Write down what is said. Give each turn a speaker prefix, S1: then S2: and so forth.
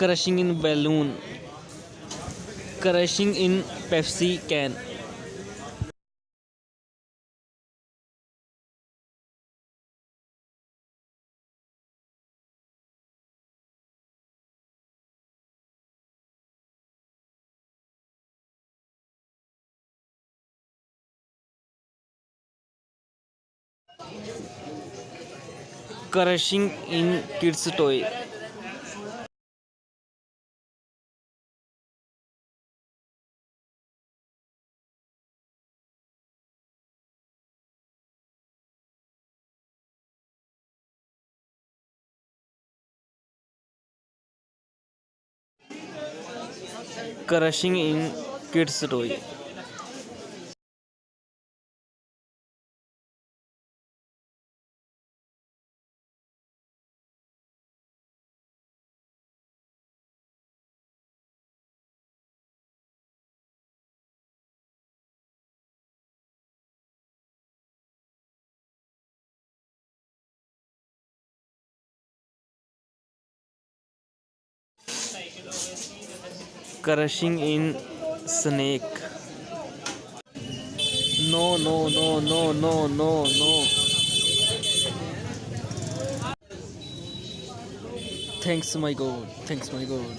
S1: crushing in balloon, crushing in Pepsi can, crushing in kids toy, crushing in kids toy, crushing in snake. No, no, no, no, no, no, no. Thanks, my God. Thanks, my God.